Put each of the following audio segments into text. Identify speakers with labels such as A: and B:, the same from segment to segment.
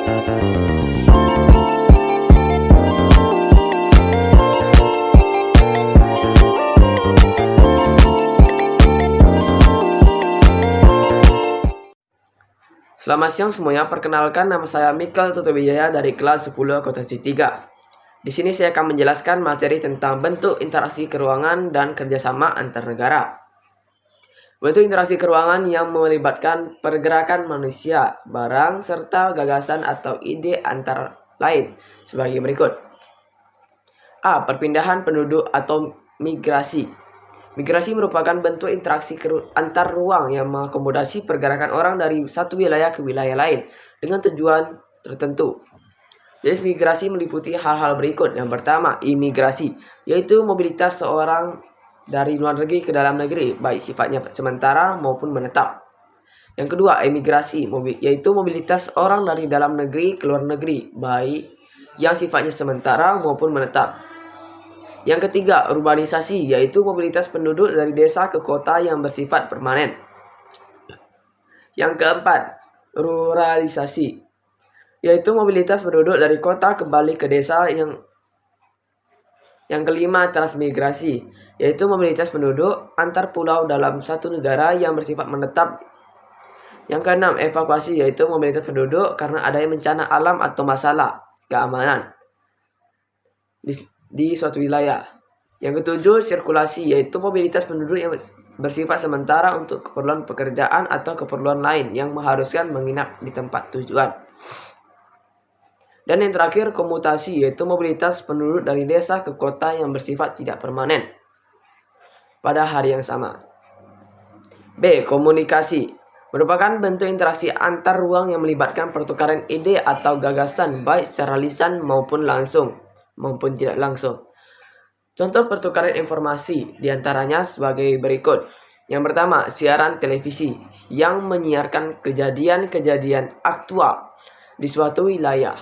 A: Selamat siang semuanya, perkenalkan nama saya Michael Tutuwijaya dari kelas 10 akuntansi 3. Di sini saya akan menjelaskan materi tentang bentuk interaksi keuangan dan kerjasama antar negara. Bentuk interaksi keuangan yang melibatkan pergerakan manusia, barang, serta gagasan atau ide antara lain sebagai berikut. A. Perpindahan penduduk atau migrasi. Migrasi merupakan bentuk interaksi antar ruang yang mengakomodasi pergerakan orang dari satu wilayah ke wilayah lain dengan tujuan tertentu. Jenis migrasi meliputi hal-hal berikut. Yang pertama, imigrasi, yaitu mobilitas seorang dari luar negeri ke dalam negeri, baik sifatnya sementara maupun menetap. Yang kedua, emigrasi, yaitu mobilitas orang dari dalam negeri ke luar negeri, baik yang sifatnya sementara maupun menetap. Yang ketiga, urbanisasi, yaitu mobilitas penduduk dari desa ke kota yang bersifat permanen. Yang keempat, ruralisasi, yaitu mobilitas penduduk dari kota kembali ke desa. Yang kelima, transmigrasi, yaitu mobilitas penduduk antar pulau dalam satu negara yang bersifat menetap. Yang keenam, evakuasi, yaitu mobilitas penduduk karena adanya bencana alam atau masalah keamanan di suatu wilayah. Yang ketujuh, sirkulasi, yaitu mobilitas penduduk yang bersifat sementara untuk keperluan pekerjaan atau keperluan lain yang mengharuskan menginap di tempat tujuan. Dan yang terakhir, komutasi, yaitu mobilitas penduduk dari desa ke kota yang bersifat tidak permanen pada hari yang sama. B. Komunikasi, merupakan bentuk interaksi antar ruang yang melibatkan pertukaran ide atau gagasan baik secara lisan maupun tidak langsung. Contoh pertukaran informasi diantaranya sebagai berikut. Yang pertama, siaran televisi yang menyiarkan kejadian-kejadian aktual di suatu wilayah.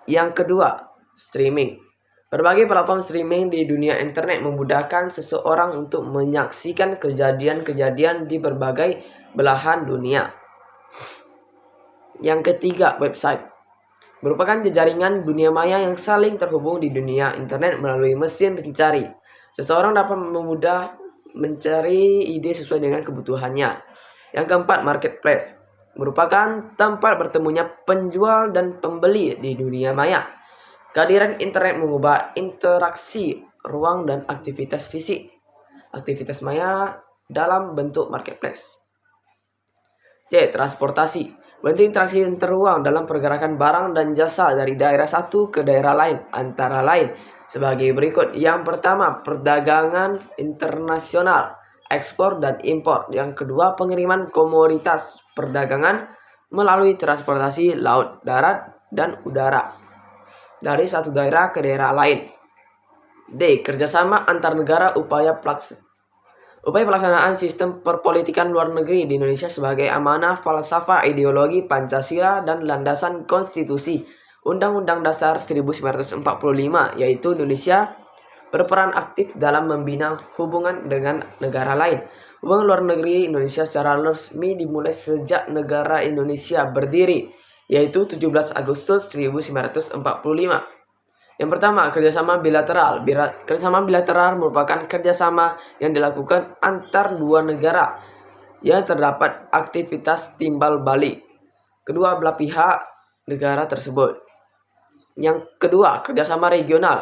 A: Yang kedua, streaming. Berbagai platform streaming di dunia internet memudahkan seseorang untuk menyaksikan kejadian-kejadian di berbagai belahan dunia. Yang ketiga, website, merupakan jaringan dunia maya yang saling terhubung di dunia internet melalui mesin pencari. Seseorang dapat memudah mencari ide sesuai dengan kebutuhannya. Yang keempat, marketplace, merupakan tempat bertemunya penjual dan pembeli di dunia maya. Kehadiran internet mengubah interaksi ruang dan aktivitas fisik, aktivitas maya dalam bentuk marketplace. C. Transportasi, bentuk interaksi antar-ruang dalam pergerakan barang dan jasa dari daerah satu ke daerah lain, antara lain sebagai berikut. Yang pertama, perdagangan internasional, ekspor dan impor. Yang kedua, pengiriman komoditas perdagangan melalui transportasi laut, darat, dan udara dari satu daerah ke daerah lain. D. Kerjasama antar negara, upaya pelaksanaan sistem perpolitikan luar negeri di Indonesia sebagai amanah falsafah ideologi Pancasila dan landasan konstitusi Undang-Undang Dasar 1945, yaitu Indonesia berperan aktif dalam membina hubungan dengan negara lain. Hubungan luar negeri Indonesia secara resmi dimulai sejak negara Indonesia berdiri, yaitu 17 Agustus 1945. Yang pertama, kerjasama bilateral. Kerjasama bilateral merupakan kerjasama yang dilakukan antar dua negara yang terdapat aktivitas timbal balik kedua belah pihak negara tersebut. Yang kedua, kerjasama regional.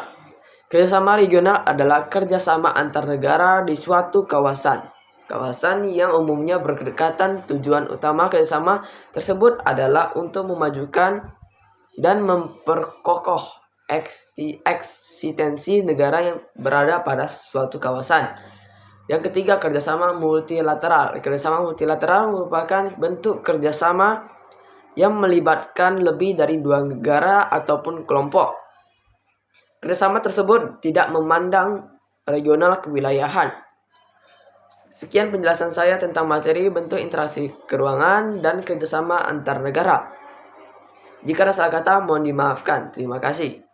A: Kerjasama regional adalah kerjasama antar negara di suatu kawasan yang umumnya berdekatan. Tujuan utama kerjasama tersebut adalah untuk memajukan dan memperkokoh eksistensi negara yang berada pada suatu kawasan. Yang ketiga, kerjasama multilateral. Kerjasama multilateral merupakan bentuk kerjasama yang melibatkan lebih dari dua negara ataupun kelompok. Kerjasama tersebut tidak memandang regional kewilayahan. Sekian penjelasan saya tentang materi bentuk interaksi keuangan dan kerjasama antar negara. Jika ada salah kata, mohon dimaafkan. Terima kasih.